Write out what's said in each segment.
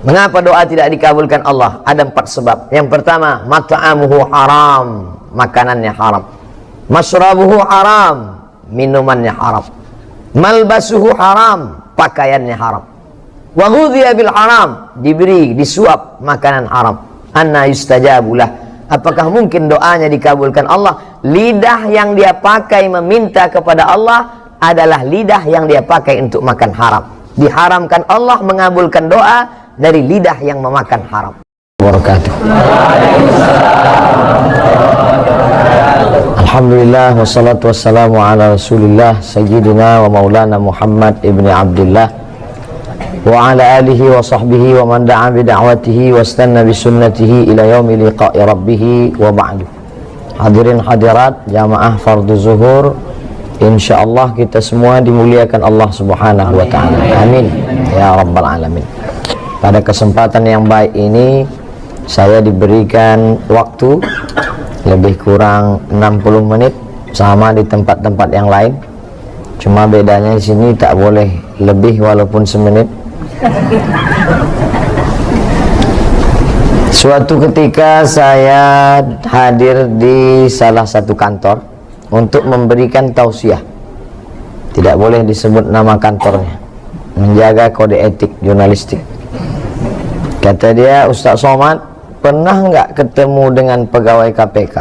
Mengapa doa tidak dikabulkan Allah? Ada 4 sebab. Yang pertama, mat'amuhu haram, makanannya haram. Masyrabuhu haram, minumannya haram. Malbasuhu haram, pakaiannya haram. Wa ghudhiya bil haram, diberi, disuap makanan haram. Anna yustajabulah, apakah mungkin doanya dikabulkan Allah? Lidah yang dia pakai meminta kepada Allah adalah lidah yang dia pakai untuk makan haram. Diharamkan Allah mengabulkan doa dari lidah yang memakan haram. Wabarakatuh. Alhamdulillah wassalatu wassalamu ala Rasulillah sayyidina wa maulana Muhammad ibni Abdullah wa ala alihi wa sahbihi wa man da'a bi da'watihi wa istanna bi sunnatihi ila yaumi liqa'i rabbih wa ba'du. Hadirin hadirat jamaah fardu zuhur, insyaallah kita semua dimuliakan Allah Subhanahu wa taala. Amin ya rabbal alamin. Pada kesempatan yang baik ini saya diberikan waktu lebih kurang 60 menit sama di tempat-tempat yang lain. Cuma bedanya di sini tak boleh lebih walaupun semenit. Suatu ketika saya hadir di salah satu kantor untuk memberikan tausiah. Tidak boleh disebut nama kantornya, menjaga kode etik jurnalistik. Kata dia, Ustaz Somad, pernah nggak ketemu dengan pegawai KPK?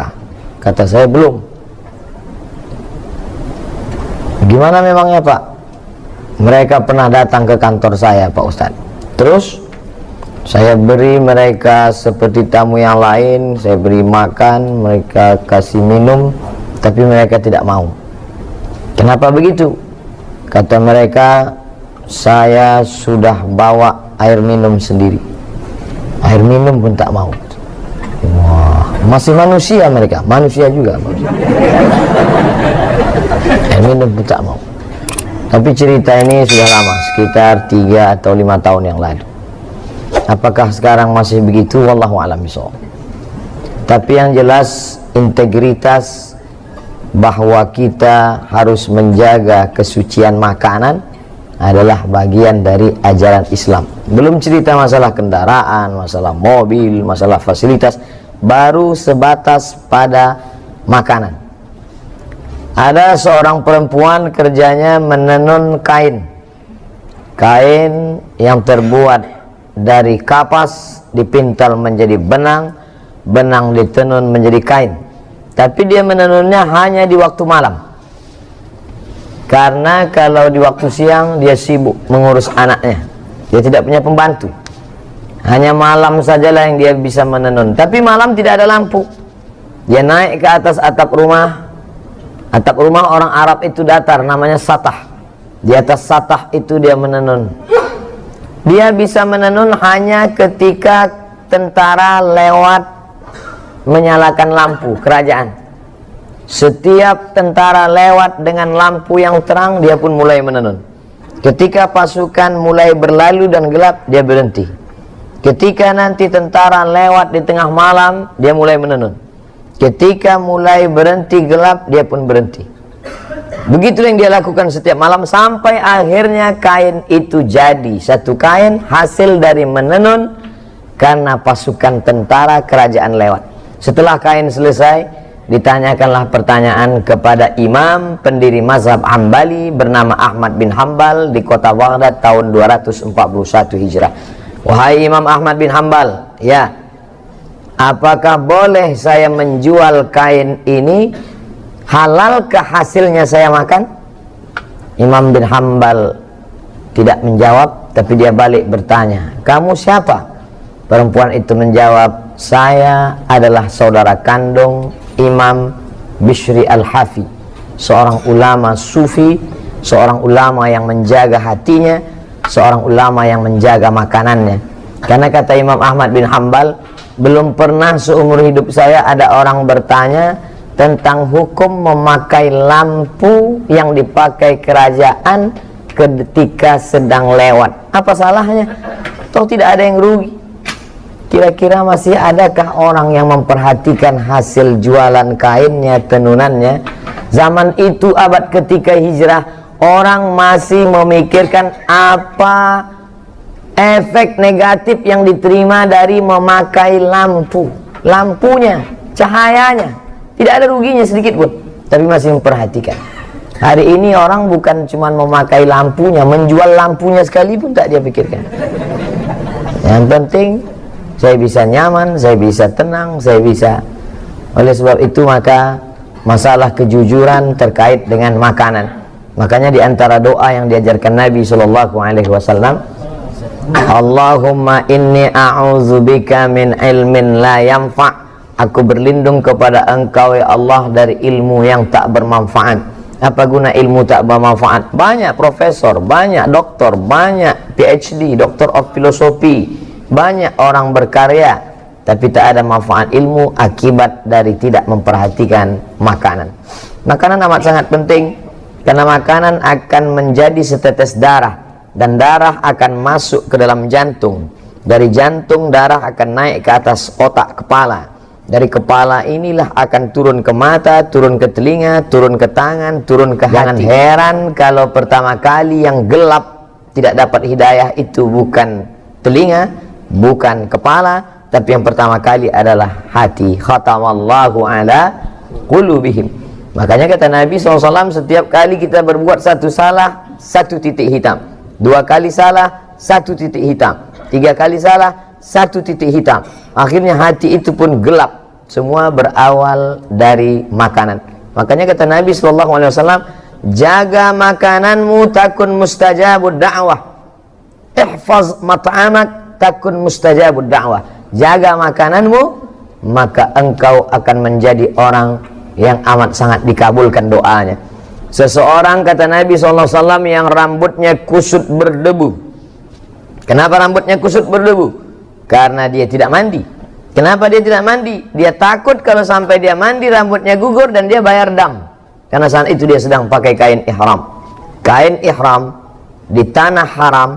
Kata saya, belum. Gimana memangnya Pak? Mereka pernah datang ke kantor saya Pak Ustaz. Terus saya beri mereka seperti tamu yang lain, saya beri makan, mereka kasih minum, tapi mereka tidak mau. Kenapa begitu? Kata mereka, saya sudah bawa air minum sendiri. Air minum pun tak mau. Wah, masih manusia mereka, manusia juga. Air minum pun tak mau. Tapi cerita ini sudah lama, sekitar 3 atau 5 tahun yang lalu. Apakah sekarang masih begitu? Wallahu a'lam bishawab. Tapi yang jelas integritas bahwa kita harus menjaga kesucian makanan adalah bagian dari ajaran Islam. Belum cerita masalah kendaraan, masalah mobil, masalah fasilitas, baru sebatas pada makanan. Ada seorang perempuan kerjanya menenun kain. Kain yang terbuat dari kapas dipintal menjadi benang, benang ditenun menjadi kain. Tapi dia menenunnya hanya di waktu malam. Karena kalau di waktu siang dia sibuk mengurus anaknya, dia tidak punya pembantu. Hanya malam sajalah yang dia bisa menenun. Tapi malam tidak ada lampu. Dia naik ke atas atap rumah. Atap rumah orang Arab itu datar, namanya satah. Di atas satah itu dia menenun. Dia bisa menenun hanya ketika tentara lewat menyalakan lampu kerajaan. Setiap tentara lewat dengan lampu yang terang, dia pun mulai menenun. Ketika pasukan mulai berlalu dan gelap, dia berhenti. Ketika nanti tentara lewat di tengah malam, dia mulai menenun. Ketika mulai berhenti gelap, dia pun berhenti. Begitu yang dia lakukan setiap malam, sampai akhirnya kain itu jadi satu kain hasil dari menenun karena pasukan tentara kerajaan lewat. Setelah kain selesai, ditanyakanlah pertanyaan kepada imam pendiri mazhab Hambali bernama Ahmad bin Hambal di kota Baghdad tahun 241 Hijrah. Wahai Imam Ahmad bin Hambal, ya, apakah boleh saya menjual kain ini? Halalkah hasilnya saya makan? Imam bin Hambal tidak menjawab, tapi dia balik bertanya, kamu siapa? Perempuan itu menjawab, saya adalah saudara kandung Imam Bishri Al-Hafi, seorang ulama sufi, seorang ulama yang menjaga hatinya, seorang ulama yang menjaga makanannya. Karena kata Imam Ahmad bin Hambal, belum pernah seumur hidup saya ada orang bertanya tentang hukum memakai lampu yang dipakai kerajaan ketika sedang lewat. Apa salahnya? Toh tidak ada yang rugi. Kira-kira masih adakah orang yang memperhatikan hasil jualan kainnya, tenunannya? Zaman itu abad ketiga hijrah, orang masih memikirkan apa efek negatif yang diterima dari memakai lampu. Lampunya, cahayanya, tidak ada ruginya sedikit pun, tapi masih memperhatikan. Hari ini orang bukan cuma memakai lampunya, menjual lampunya sekalipun tak dia pikirkan. Yang penting saya bisa nyaman, saya bisa tenang, saya bisa. Oleh sebab itu maka masalah kejujuran terkait dengan makanan. Makanya di antara doa yang diajarkan Nabi SAW, Allahumma inni a'udzubika min ilmin la yanfa'. Aku berlindung kepada Engkau ya Allah dari ilmu yang tak bermanfaat. Apa guna ilmu tak bermanfaat? Banyak profesor, banyak doktor, banyak PhD, Doctor of Philosophy, banyak orang berkarya, tapi tak ada manfaat ilmu akibat dari tidak memperhatikan makanan. Makanan amat sangat penting, karena makanan akan menjadi setetes darah, dan darah akan masuk ke dalam jantung. Dari jantung darah akan naik ke atas otak kepala. Dari kepala inilah akan turun ke mata, turun ke telinga, turun ke tangan, turun ke hati. Jangan heran kalau pertama kali yang gelap tidak dapat hidayah itu bukan telinga, bukan kepala, tapi yang pertama kali adalah hati. Khatamallahu ala qulubihim. Makanya kata Nabi SAW, setiap kali kita berbuat satu salah, satu titik hitam. 2 kali salah, 1 titik hitam. 3 kali salah, 1 titik hitam. Akhirnya hati itu pun gelap. Semua berawal dari makanan. Makanya kata Nabi SAW, jaga makananmu takun mustajabud da'wah. Ihfaz mat'amak takun mustajabud da'wah. Jaga makananmu, maka engkau akan menjadi orang yang amat sangat dikabulkan doanya. Seseorang kata Nabi SAW yang rambutnya kusut berdebu. Kenapa rambutnya kusut berdebu? Karena dia tidak mandi. Kenapa dia tidak mandi? Dia takut kalau sampai dia mandi rambutnya gugur dan dia bayar dam. Karena saat itu dia sedang pakai kain ihram. Kain ihram di tanah haram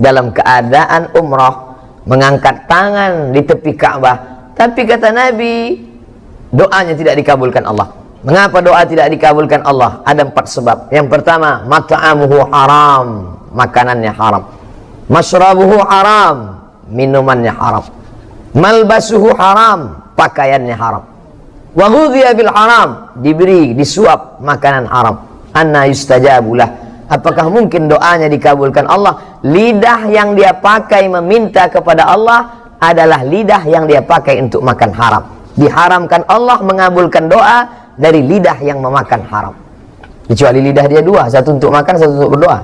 dalam keadaan umrah, mengangkat tangan di tepi Ka'bah. Tapi kata Nabi, doanya tidak dikabulkan Allah. Mengapa doa tidak dikabulkan Allah? Ada 4 sebab. Yang pertama, mat'amuhu haram, makanannya haram. Masyrabuhu haram, minumannya haram. Malbasuhu haram, pakaiannya haram. Wa ghudhiya bil haram, diberi, disuap makanan haram. Anna yustajabulah. Apakah mungkin doanya dikabulkan Allah? Lidah yang dia pakai meminta kepada Allah adalah lidah yang dia pakai untuk makan haram. Diharamkan Allah mengabulkan doa dari lidah yang memakan haram. Kecuali lidah dia 2, satu untuk makan, satu untuk berdoa.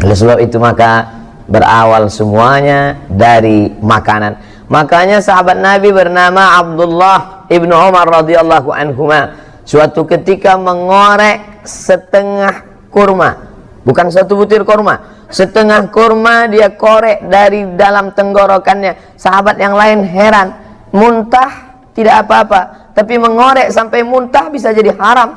Oleh sebab itu maka berawal semuanya dari makanan. Makanya sahabat Nabi bernama Abdullah ibnu Umar radhiyallahu anhuma suatu ketika mengorek setengah kurma, bukan satu butir kurma, setengah kurma dia korek dari dalam tenggorokannya. Sahabat yang lain heran, muntah tidak apa-apa, tapi mengorek sampai muntah bisa jadi haram,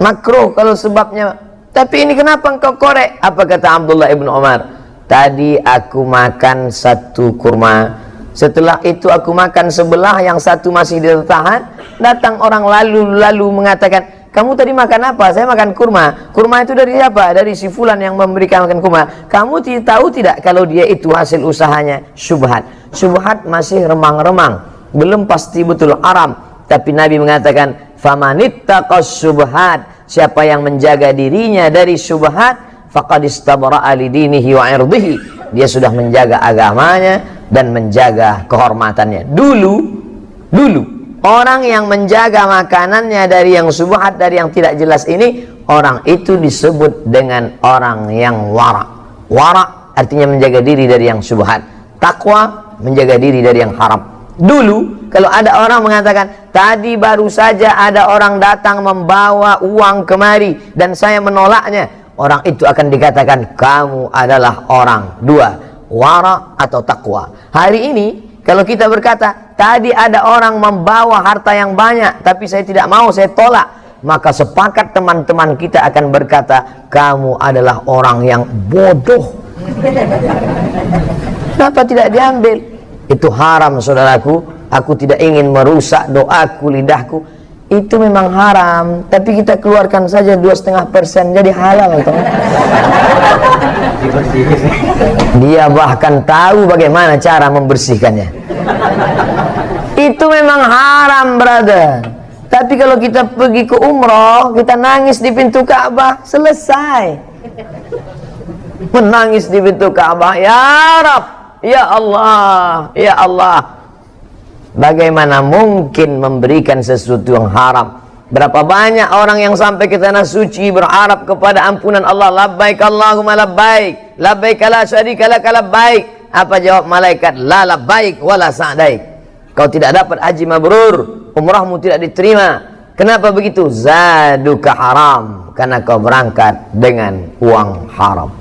makruh kalau sebabnya. Tapi ini kenapa engkau korek? Apa kata Abdullah ibnu Umar? Tadi aku makan satu kurma, setelah itu aku makan sebelah, yang satu masih tertahan. Datang orang lalu mengatakan, kamu tadi makan apa? Saya makan kurma. Kurma itu dari siapa? Dari si fulan yang memberikan makan kurma. Kamu tahu tidak kalau dia itu hasil usahanya syubhat? Syubhat masih remang-remang, belum pasti betul haram. Tapi Nabi mengatakan, famanittaqas syubhat, siapa yang menjaga dirinya dari syubhat, faqad istabra'a lidinihi wa 'irdihi, dia sudah menjaga agamanya dan menjaga kehormatannya. Dulu orang yang menjaga makanannya dari yang syubhat, dari yang tidak jelas ini, orang itu disebut dengan orang yang wara. Wara artinya menjaga diri dari yang syubhat. Takwa menjaga diri dari yang haram. Dulu kalau ada orang mengatakan, tadi baru saja ada orang datang membawa uang kemari dan saya menolaknya, orang itu akan dikatakan kamu adalah orang 2, wara atau takwa. Hari ini kalau kita berkata, tadi ada orang membawa harta yang banyak tapi saya tidak mau, saya tolak, maka sepakat teman-teman kita akan berkata, kamu adalah orang yang bodoh. Kenapa tidak diambil? Itu haram saudaraku. Aku tidak ingin merusak doaku, lidahku. Itu memang haram, tapi kita keluarkan saja 2,5% jadi halal toh. Dia bahkan tahu bagaimana cara membersihkannya. Itu memang haram, brother. Tapi kalau kita pergi ke umroh, kita nangis di pintu Ka'bah, selesai. Menangis di pintu Ka'bah, ya Rab, ya Allah, ya Allah. Bagaimana mungkin memberikan sesuatu yang haram? Berapa banyak orang yang sampai ke tanah suci berharap kepada ampunan Allah. Labbaik Allahumma labbaik, labbaik la syarika lak labbaik. Apa jawab malaikat? La labbaik wala sa'daik. Kau tidak dapat haji mabrur, umrahmu tidak diterima. Kenapa begitu? Zaduka haram, karena kau berangkat dengan uang haram.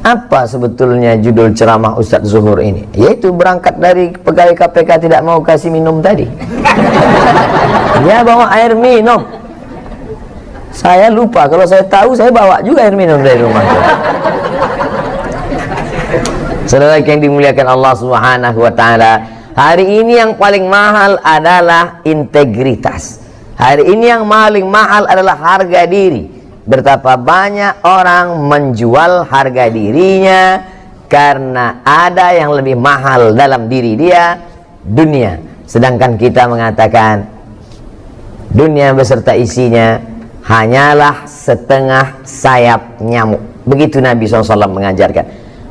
Apa sebetulnya judul ceramah Ustadz Zuhur ini? Yaitu berangkat dari pegawai KPK tidak mau kasih minum tadi. Dia bawa air minum. Saya lupa, kalau saya tahu saya bawa juga air minum dari rumah. Saudara yang dimuliakan Allah Subhanahu wa taala, hari ini yang paling mahal adalah integritas. Hari ini yang paling mahal adalah harga diri. Betapa banyak orang menjual harga dirinya karena ada yang lebih mahal dalam diri dia, dunia. Sedangkan kita mengatakan dunia beserta isinya hanyalah setengah sayap nyamuk. Begitu Nabi SAW mengajarkan.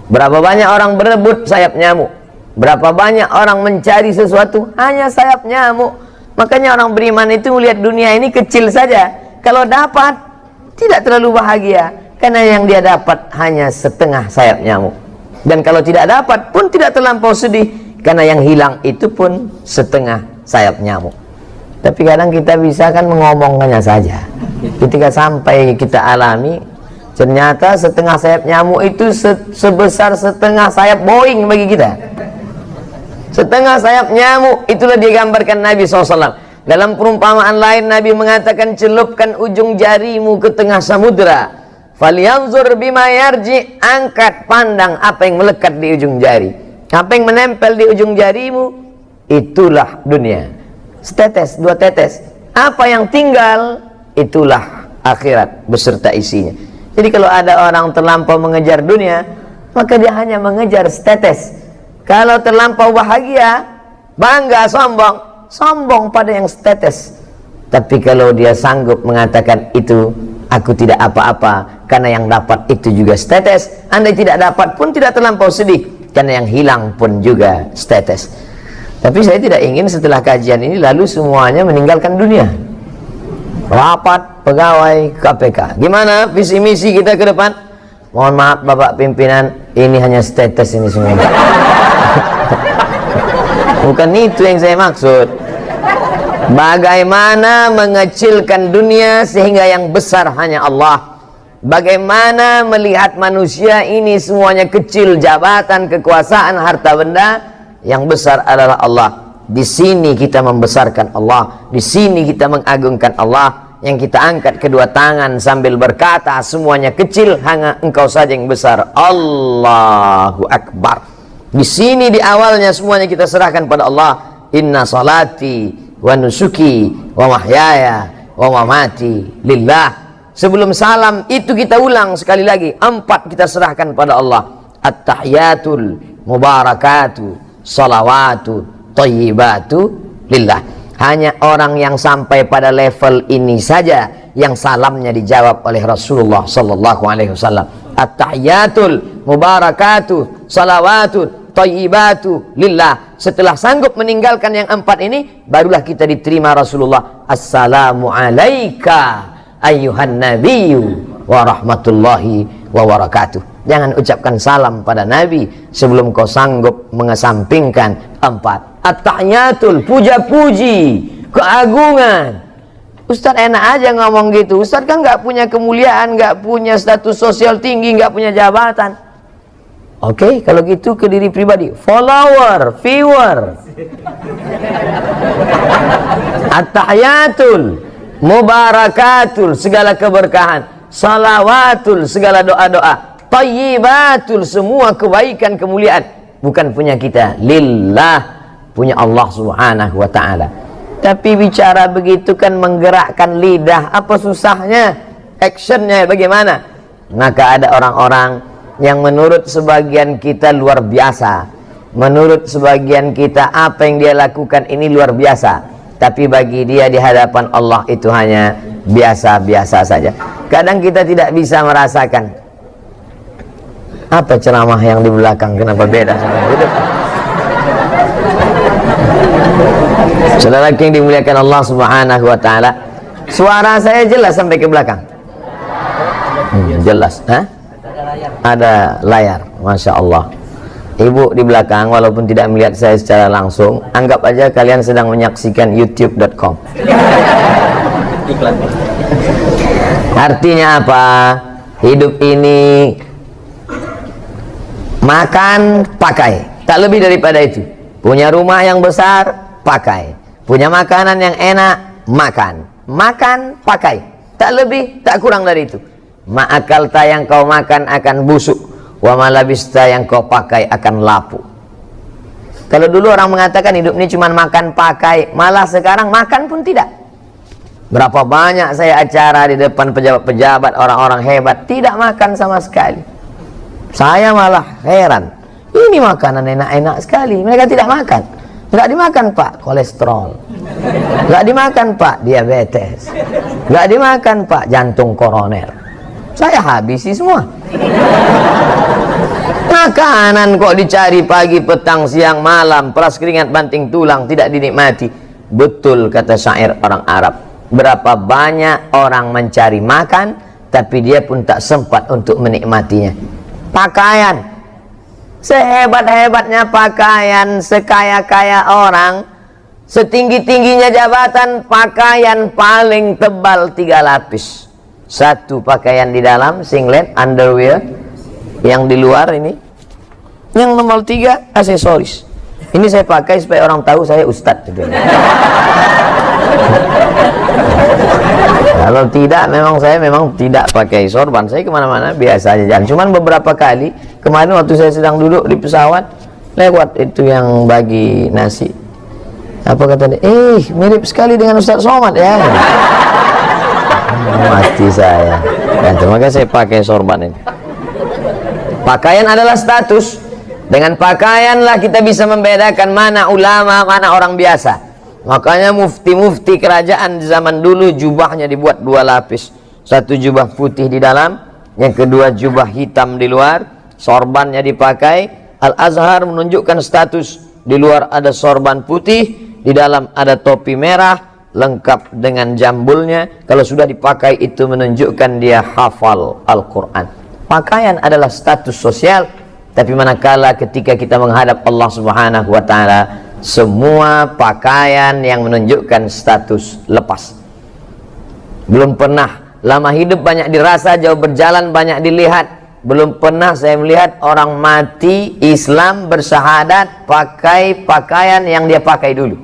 Berapa banyak orang berebut sayap nyamuk, berapa banyak orang mencari sesuatu hanya sayap nyamuk. Makanya orang beriman itu melihat dunia ini kecil saja. Kalau dapat tidak terlalu bahagia, karena yang dia dapat hanya setengah sayap nyamuk. Dan kalau tidak dapat pun tidak terlampau sedih, karena yang hilang itu pun setengah sayap nyamuk. Tapi kadang kita bisa kan mengomongkannya saja. Ketika sampai kita alami, ternyata setengah sayap nyamuk itu sebesar setengah sayap Boeing bagi kita. Setengah sayap nyamuk, itulah digambarkan Nabi SAW. Dalam perumpamaan lain Nabi mengatakan, celupkan ujung jarimu ke tengah samudra, falyanzur bima yarji, angkat pandang apa yang melekat di ujung jari. Apa yang menempel di ujung jarimu, itulah dunia. Setetes, dua tetes. Apa yang tinggal, itulah akhirat beserta isinya. Jadi kalau ada orang terlampau mengejar dunia, maka dia hanya mengejar setetes. Kalau terlampau bahagia, bangga, sombong pada yang setetes. Tapi kalau dia sanggup mengatakan itu, aku tidak apa-apa, karena yang dapat itu juga setetes. Andai tidak dapat pun tidak terlampau sedih, karena yang hilang pun juga setetes. Tapi saya tidak ingin setelah kajian ini lalu semuanya meninggalkan dunia. Rapat pegawai KPK, gimana visi misi kita ke depan? Mohon maaf Bapak pimpinan, ini hanya status ini semua. Bukan itu yang saya maksud. Bagaimana mengecilkan dunia sehingga yang besar hanya Allah. Bagaimana melihat manusia ini semuanya kecil, jabatan, kekuasaan, harta benda, yang besar adalah Allah. Di sini kita membesarkan Allah, di sini kita mengagungkan Allah. Yang kita angkat kedua tangan sambil berkata, semuanya kecil, hanya Engkau saja yang besar. Allahu Akbar. Di sini di awalnya semuanya kita serahkan pada Allah. Inna salati wa nusuki wa mahyaya wa mamati lillah. Sebelum salam itu kita ulang sekali lagi, 4 kita serahkan pada Allah. At-tahiyatul mubarakatu salawatu thayyibatu lillah. Hanya orang yang sampai pada level ini saja yang salamnya dijawab oleh Rasulullah sallallahu alaihi wasallam. At-tahiyatul mubarakatu salawatu thayyibatu lillah. Setelah sanggup meninggalkan yang 4 ini, barulah kita diterima Rasulullah. Assalamu alayka ayyuhan nabiyyu wa rahmatullahi wa barakatuh. Jangan ucapkan salam pada Nabi sebelum kau sanggup mengesampingkan 4. At-tahiyatul, puja-puji, keagungan. Ustadz enak aja ngomong gitu. Ustadz kan nggak punya kemuliaan, nggak punya status sosial tinggi, nggak punya jabatan. Oke, kalau gitu ke diri pribadi, follower, viewer. At-tahiyatul mubarakatul, segala keberkahan. Salawatul, segala doa-doa. Thayyibatul, semua kebaikan, kemuliaan. Bukan punya kita, lillah, punya Allah Subhanahu wa ta'ala. Tapi bicara begitu kan menggerakkan lidah. Apa susahnya? Actionnya bagaimana? Maka ada orang-orang yang menurut sebagian kita luar biasa. Menurut sebagian kita apa yang dia lakukan ini luar biasa, tapi bagi dia di hadapan Allah itu hanya biasa-biasa saja. Kadang kita tidak bisa merasakan apa ceramah yang di belakang, kenapa beda sama yang di depan. Saudara yang dimuliakan Allah Subhanahu wa taala, suara saya jelas sampai ke belakang? Jelas, ha? Ada layar, Masya Allah. Ibu di belakang walaupun tidak melihat saya secara langsung, anggap aja kalian sedang menyaksikan youtube.com. Artinya apa? Hidup ini makan, pakai, tak lebih daripada itu. Punya rumah yang besar, pakai. Punya makanan yang enak, makan. Makan, pakai, tak lebih, tak kurang dari itu. Ma'akalta yang kau makan akan busuk, wa malabista yang kau pakai akan lapu. Kalau dulu orang mengatakan hidup ini cuma makan pakai, malah sekarang makan pun tidak. Berapa banyak saya acara di depan pejabat-pejabat, orang-orang hebat, tidak makan sama sekali. Saya malah heran, ini makanan enak-enak sekali, mereka tidak makan. Nggak dimakan Pak, kolesterol. Nggak dimakan Pak, diabetes. Nggak dimakan Pak, jantung koroner. Saya habisi semua. Makanan kok dicari pagi, petang, siang, malam, peras keringat, banting tulang, tidak dinikmati. Betul kata syair orang Arab, berapa banyak orang mencari makan, tapi dia pun tak sempat untuk menikmatinya. Pakaian, sehebat-hebatnya pakaian, sekaya-kaya orang, setinggi-tingginya jabatan, pakaian paling tebal 3 lapis. Satu pakaian di dalam, singlet, underwear. Yang di luar ini, yang nomor 3 aksesoris. Ini saya pakai supaya orang tahu saya ustadz gitu. Kalau tidak, saya memang tidak pakai sorban. Saya kemana-mana biasa aja jalan. Cuman beberapa kali kemarin waktu saya sedang duduk di pesawat, lewat itu yang bagi nasi. Apa kata dia? Mirip sekali dengan Ustadz Somad ya. Mati saya. Dan makanya saya pakai sorban ini. Pakaian adalah status. Dengan pakaianlah kita bisa membedakan mana ulama, mana orang biasa. Makanya mufti-mufti kerajaan di zaman dulu jubahnya dibuat 2 lapis. Satu jubah putih di dalam, yang kedua jubah hitam di luar. Sorbannya dipakai. Al-Azhar menunjukkan status. Di luar ada sorban putih, di dalam ada topi merah, lengkap dengan jambulnya. Kalau sudah dipakai itu menunjukkan dia hafal Al-Quran. Pakaian adalah status sosial, tapi manakala ketika kita menghadap Allah Subhanahu wa ta'ala, semua pakaian yang menunjukkan status lepas. Belum pernah lama hidup banyak dirasa, jauh berjalan banyak dilihat. Belum pernah saya melihat orang mati Islam bersyahadat pakai pakaian yang dia pakai dulu.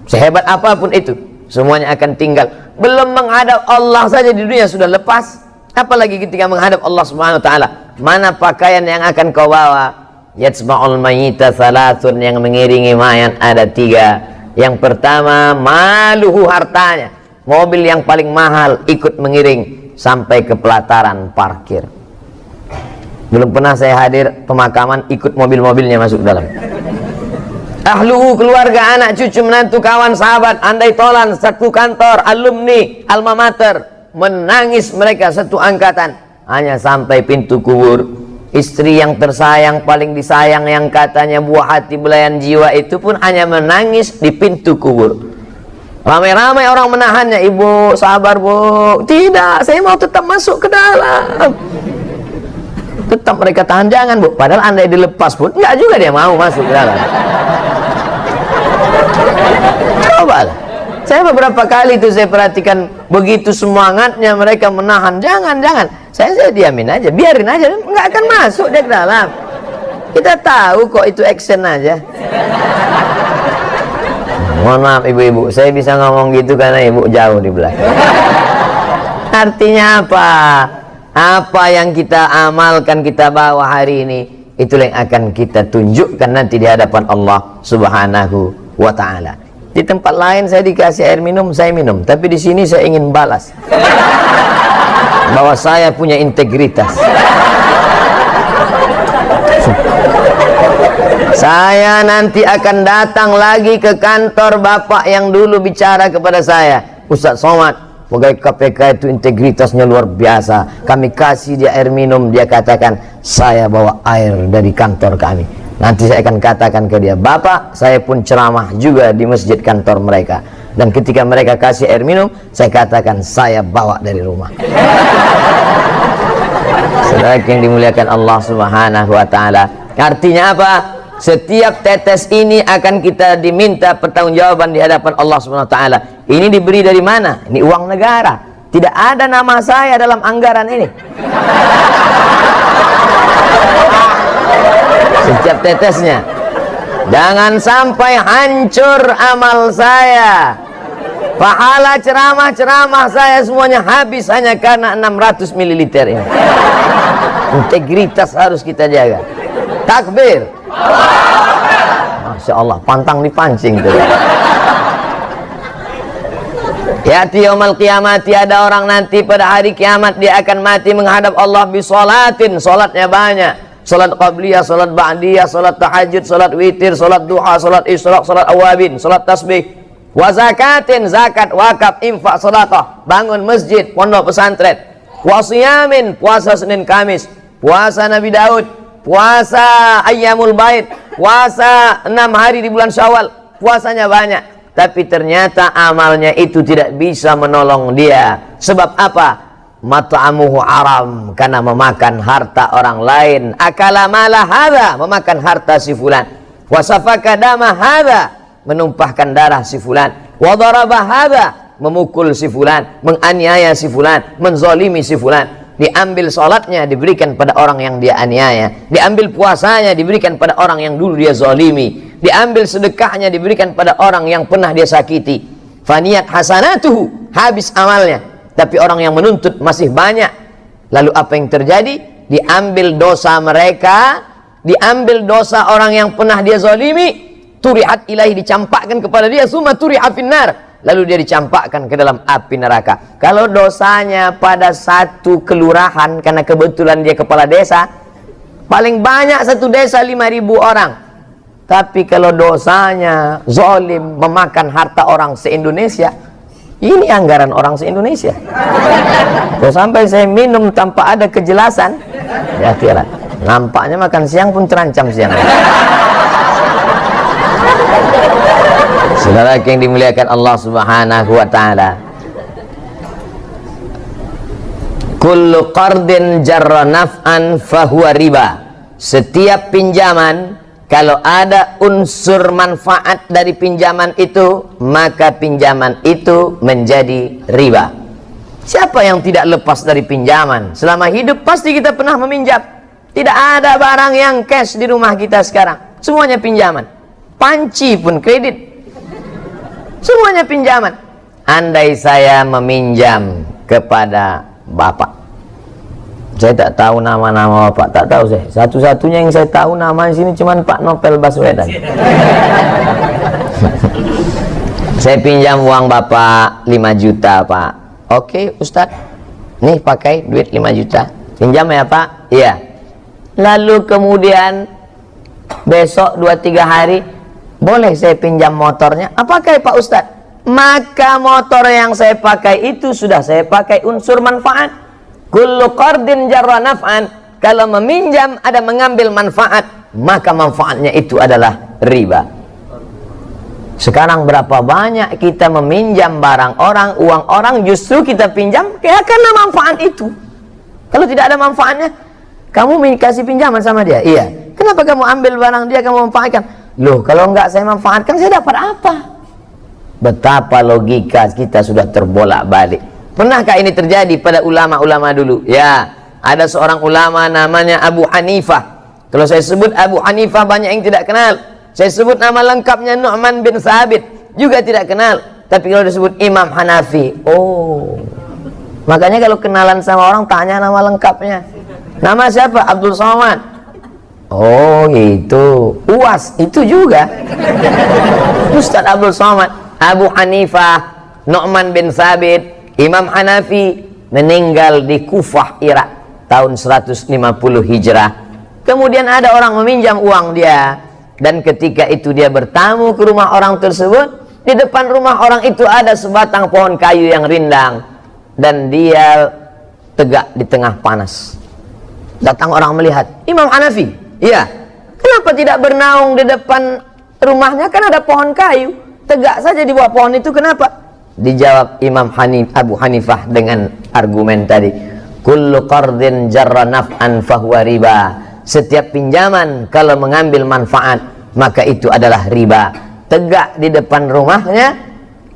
Sehebat apapun itu, semuanya akan tinggal. Belum menghadap Allah saja di dunia sudah lepas, apalagi ketika menghadap Allah Subhanahu wa ta'ala. Mana pakaian yang akan kau bawa? Yatsma'ul mayyita thalathun, yang mengiringi mayat ada 3. Yang pertama, maluhu, hartanya. Mobil yang paling mahal ikut mengiring sampai ke pelataran parkir. Belum pernah saya hadir pemakaman ikut mobil-mobilnya masuk dalam. Ahluhu, keluarga, anak, cucu, menantu, kawan, sahabat, andai tolan, satu kantor, alumni, alma mater, menangis mereka satu angkatan, hanya sampai pintu kubur. Istri yang tersayang, paling disayang, yang katanya buah hati belayan jiwa, itu pun hanya menangis di pintu kubur. Ramai-ramai orang menahannya. Ibu sabar bu. Tidak, saya mau tetap masuk ke dalam. Tetap mereka tahan, jangan bu. Padahal andai dilepas pun enggak juga dia mau masuk ke dalam. Cobalah. Saya beberapa kali itu saya perhatikan, begitu semangatnya mereka menahan, jangan. Saya diamin aja, biarin aja, nggak akan masuk dia ke dalam. Kita tahu kok itu action aja. Mohon maaf ibu-ibu, saya bisa ngomong gitu karena ibu jauh di belakang. Artinya apa? Apa yang kita amalkan, kita bawa hari ini, itulah yang akan kita tunjukkan nanti di hadapan Allah Subhanahu wa ta'ala. Di tempat lain saya dikasih air minum, saya minum. Tapi di sini saya ingin balas bahwa saya punya integritas. Saya nanti akan datang lagi ke kantor bapak yang dulu bicara kepada saya, Ustaz Somad, pegawai KPK itu integritasnya luar biasa, kami kasih dia air minum, dia katakan saya bawa air dari kantor kami. Nanti saya akan katakan ke dia, Bapak, saya pun ceramah juga di masjid kantor mereka, dan ketika mereka kasih air minum, saya katakan saya bawa dari rumah. Saudara yang dimuliakan Allah Subhanahu wa taala, artinya apa? Setiap tetes ini akan kita diminta pertanggungjawaban di hadapan Allah Subhanahu wa taala. Ini diberi dari mana? Ini uang negara. Tidak ada nama saya dalam anggaran ini. Setiap tetesnya. Jangan sampai hancur amal saya. Pahala ceramah-ceramah saya semuanya habis hanya karena 600 ml ini. Integritas harus kita jaga. Takbir. Masya Allah, pantang dipancing tuh. Ya'ti yaumal qiyamati, ada orang nanti pada hari kiamat dia akan mati menghadap Allah bisolatin, solatnya banyak, solat qabliyah, solat ba'diyah, solat tahajud, solat witir, solat duha, solat isyraq, solat awabin, solat tasbih, wa zakatin, zakat, wakaf, infak, sedekah, bangun masjid, pondok pesantren, wa siyamin, puasa Senin Kamis, puasa Nabi Daud, puasa ayyamul bait, puasa 6 hari di bulan Syawal, puasanya banyak. Tapi ternyata amalnya itu tidak bisa menolong dia. Sebab apa? Mat'amuhu haram, karena memakan harta orang lain. Akala mala hadza, memakan harta si fulan. Wa safaka dama hadza, menumpahkan darah si fulan. Wa daraba hadza, memukul si fulan, menganiaya si fulan, menzalimi si fulan. Diambil salatnya diberikan pada orang yang dia aniaya, diambil puasanya diberikan pada orang yang dulu dia zalimi, diambil sedekahnya diberikan pada orang yang pernah dia sakiti. Faniyat hasanatuhu, habis amalnya, tapi orang yang menuntut masih banyak. Lalu apa yang terjadi? Diambil dosa mereka, diambil dosa orang yang pernah dia zalimi, turihat ilahi, dicampakkan kepada dia, summa turiha finnar, lalu dia dicampakkan ke dalam api neraka. Kalau dosanya pada satu kelurahan, karena kebetulan dia kepala desa, paling banyak satu desa 5.000 orang. Tapi kalau dosanya zalim, memakan harta orang se-Indonesia, ini anggaran orang se-Indonesia. Kalau sampai saya minum tanpa ada kejelasan, ya akhirat, nampaknya makan siang pun terancam siang. Saudara yang dimuliakan Allah Subhanahu wa taala, kullu qardin jarra naf'an fahuwa riba. Setiap pinjaman kalau ada unsur manfaat dari pinjaman itu, maka pinjaman itu menjadi riba. Siapa yang tidak lepas dari pinjaman? Selama hidup pasti kita pernah meminjam. Tidak ada barang yang cash di rumah kita sekarang, semuanya pinjaman. Panci pun kredit, semuanya pinjaman. Andai saya meminjam kepada Bapak, saya tak tahu nama-nama Bapak, tak tahu saya. Satu-satunya yang saya tahu nama di sini cuma Pak Novel Baswedan. Saya pinjam uang Bapak 5 juta, Pak. Oke, Ustadz, nih pakai duit 5 juta. Pinjam ya, Pak? Iya. Lalu kemudian besok 2-3 hari, boleh saya pinjam motornya? Apakah Pak Ustadz? Maka motor yang saya pakai itu sudah saya pakai unsur manfaat. Kullu qardin jarra naf'an, kalau meminjam ada mengambil manfaat, maka manfaatnya itu adalah riba. Sekarang berapa banyak kita meminjam barang orang, uang orang, justru kita pinjam ya karena manfaat itu. Kalau tidak ada manfaatnya, kamu kasih pinjaman sama dia, iya. Kenapa kamu ambil barang dia, kamu manfaatkan? Loh, kalau enggak saya manfaatkan, saya dapat apa? Betapa logika kita sudah terbolak-balik. Pernahkah ini terjadi pada ulama-ulama dulu? Ya, ada seorang ulama namanya Abu Hanifah. Kalau saya sebut Abu Hanifah, banyak yang tidak kenal. Saya sebut nama lengkapnya Nu'man bin Thabit, juga tidak kenal. Tapi kalau disebut Imam Hanafi, oh, makanya kalau kenalan sama orang, tanya nama lengkapnya. Nama siapa? Abdul Somad. Oh itu, UAS itu juga. Ustaz Abdul Somad. Abu Hanifah, Nu'man bin Thabit, Imam Hanafi meninggal di Kufah, Irak tahun 150 Hijrah. Kemudian ada orang meminjam uang dia, dan ketika itu dia bertamu ke rumah orang tersebut. Di depan rumah orang itu ada sebatang pohon kayu yang rindang, dan dia tegak di tengah panas. Datang orang melihat, Imam Hanafi, iya, kenapa tidak bernaung di depan rumahnya, kan ada pohon kayu, tegak saja di bawah pohon itu, kenapa? Dijawab Abu Hanifah dengan argumen tadi, kullu qardin jarra naf'an fahuwa riba. Setiap pinjaman kalau mengambil manfaat, maka itu adalah riba. Tegak di depan rumahnya,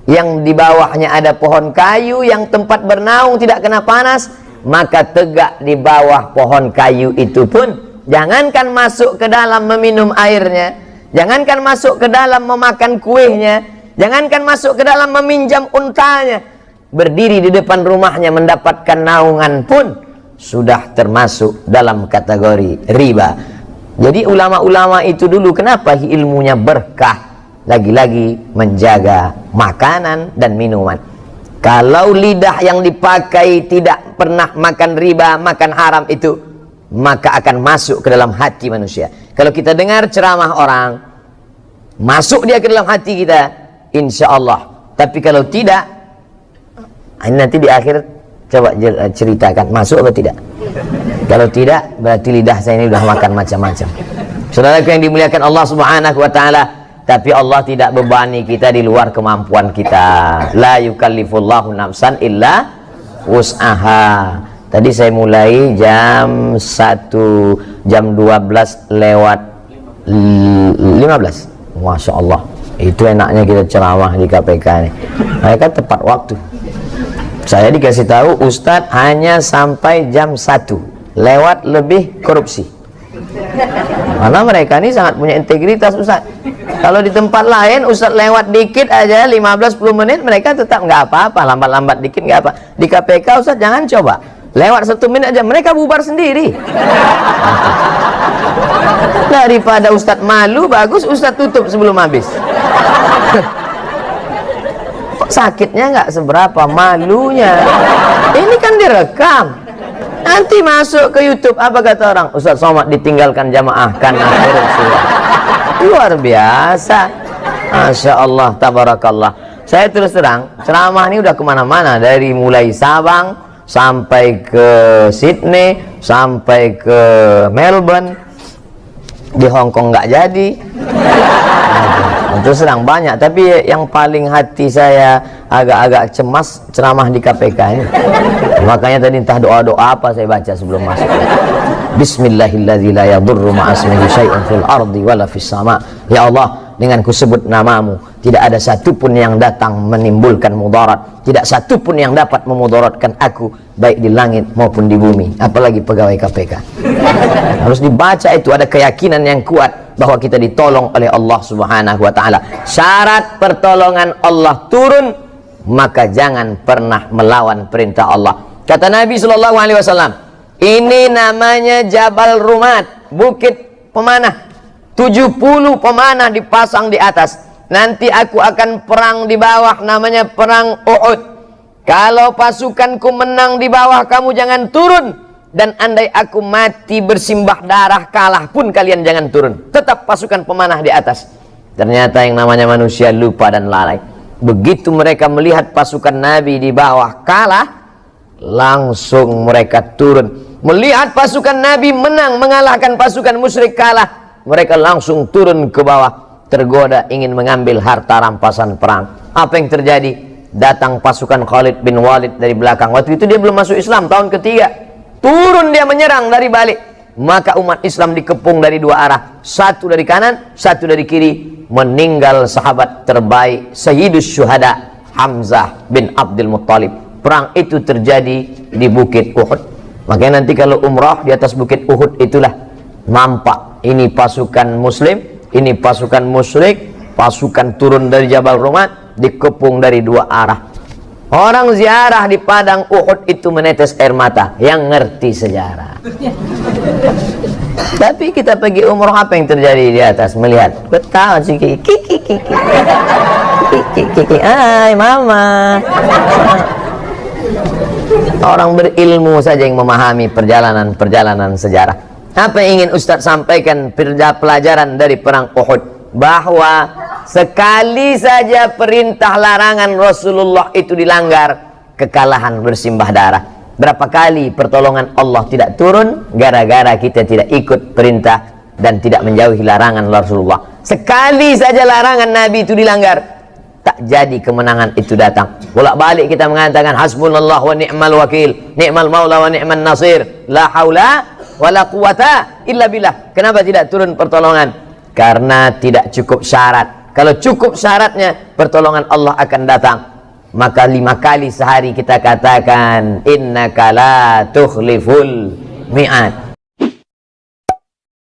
yang di bawahnya ada pohon kayu, yang tempat bernaung tidak kena panas, maka tegak di bawah pohon kayu itu pun, jangankan masuk ke dalam meminum airnya, jangankan masuk ke dalam memakan kuehnya, jangankan masuk ke dalam meminjam untanya, berdiri di depan rumahnya mendapatkan naungan pun sudah termasuk dalam kategori riba. Jadi ulama-ulama itu dulu kenapa ilmunya berkah? Lagi-lagi menjaga makanan dan minuman. Kalau lidah yang dipakai tidak pernah makan riba, makan haram itu, maka akan masuk ke dalam hati manusia. Kalau kita dengar ceramah orang, masuk dia ke dalam hati kita, insya Allah. Tapi kalau tidak, nanti di akhir coba ceritakan masuk atau tidak. Kalau tidak, berarti lidah saya ini sudah makan macam-macam. Saudaraku yang dimuliakan Allah Subhanahu wa Ta'ala, tapi Allah tidak bebani kita di luar kemampuan kita. La yukallifullahu nafsan illa wus'aha. Tadi saya mulai jam 1, jam 12 lewat 15. Masya Allah, itu enaknya kita ceramah di KPK ini. Mereka tepat waktu. Saya dikasih tahu Ustadz hanya sampai jam 1 lewat lebih korupsi. Karena mereka ini sangat punya integritas Ustadz. Kalau di tempat lain Ustadz lewat dikit aja 15-10 menit mereka tetap nggak apa-apa, lambat-lambat dikit nggak apa. Di KPK Ustadz jangan coba lewat 1 menit aja mereka bubar sendiri. Daripada Ustadz malu, bagus Ustadz tutup sebelum habis. Sakitnya nggak seberapa, malunya. Ini kan direkam. Nanti masuk ke YouTube, apa kata orang? Ustadz Somad ditinggalkan jamaah karena korupsi. Luar biasa. Masya Allah, tabarakallah. Saya terus terang, ceramah ini udah kemana-mana. Dari mulai Sabang, sampai ke Sydney, sampai ke Melbourne. Di Hong Kong nggak jadi. Terus terang banyak. Tapi yang paling hati saya agak-agak cemas ceramah di KPK ini. Makanya tadi entah doa-doa apa saya baca sebelum masuk. Bismillahirrahmanirrahim. La yadurru ma'asmihi syai'un fil ardi wala fis sama. Ya Allah, dengan kusebut namamu, tidak ada satupun yang datang menimbulkan mudarat, tidak satupun yang dapat memudaratkan aku, baik di langit maupun di bumi, apalagi pegawai KPK. Harus dibaca itu, ada keyakinan yang kuat bahwa kita ditolong oleh Allah Subhanahu wa Ta'ala. Syarat pertolongan Allah turun, maka jangan pernah melawan perintah Allah. Kata Nabi SAW, ini namanya Jabal Rumat, bukit pemanah. 70 pemanah dipasang di atas. Nanti aku akan perang di bawah, namanya perang Uhud. Kalau pasukanku menang di bawah, kamu jangan turun. Dan andai aku mati bersimbah darah, kalah pun kalian jangan turun. Tetap pasukan pemanah di atas. Ternyata yang namanya manusia lupa dan lalai. Begitu mereka melihat pasukan Nabi di bawah kalah, langsung mereka turun. Melihat pasukan Nabi menang, mengalahkan pasukan musyrik kalah, mereka langsung turun ke bawah, tergoda ingin mengambil harta rampasan perang. Apa yang terjadi? Datang pasukan Khalid bin Walid dari belakang. Waktu itu dia belum masuk Islam, tahun ketiga. Turun dia menyerang dari balik. Maka umat Islam dikepung dari dua arah, satu dari kanan, satu dari kiri. Meninggal sahabat terbaik, Sayyidus Syuhada, Hamzah bin Abdul Muttalib. Perang itu terjadi di Bukit Uhud. Makanya nanti kalau umrah di atas Bukit Uhud itulah nampak ini pasukan muslim, ini pasukan musyrik, pasukan turun dari Jabal Rumat, dikepung dari dua arah. Orang ziarah di padang Uhud itu menetes air mata, yang ngerti sejarah. Tapi kita pergi umrah, apa yang terjadi di atas? Melihat, ketawa sih, kiki, ay mama. Orang berilmu saja yang memahami perjalanan sejarah. Apa yang ingin Ustaz sampaikan pelajaran dari perang Uhud? Bahwa sekali saja perintah larangan Rasulullah itu dilanggar, kekalahan bersimbah darah. Berapa kali pertolongan Allah tidak turun gara-gara kita tidak ikut perintah dan tidak menjauhi larangan Rasulullah. Sekali saja larangan Nabi itu dilanggar, tak jadi kemenangan itu datang. Bolak-balik kita mengatakan hasbunallah wa ni'mal wakil, ni'mal maula wa ni'man nasir, la haula wala quwata illa billah. Kenapa tidak turun pertolongan? Karena tidak cukup syarat. Kalau cukup syaratnya, pertolongan Allah akan datang. Maka 5 kali sehari kita katakan innaka la tukhliful mi'ad.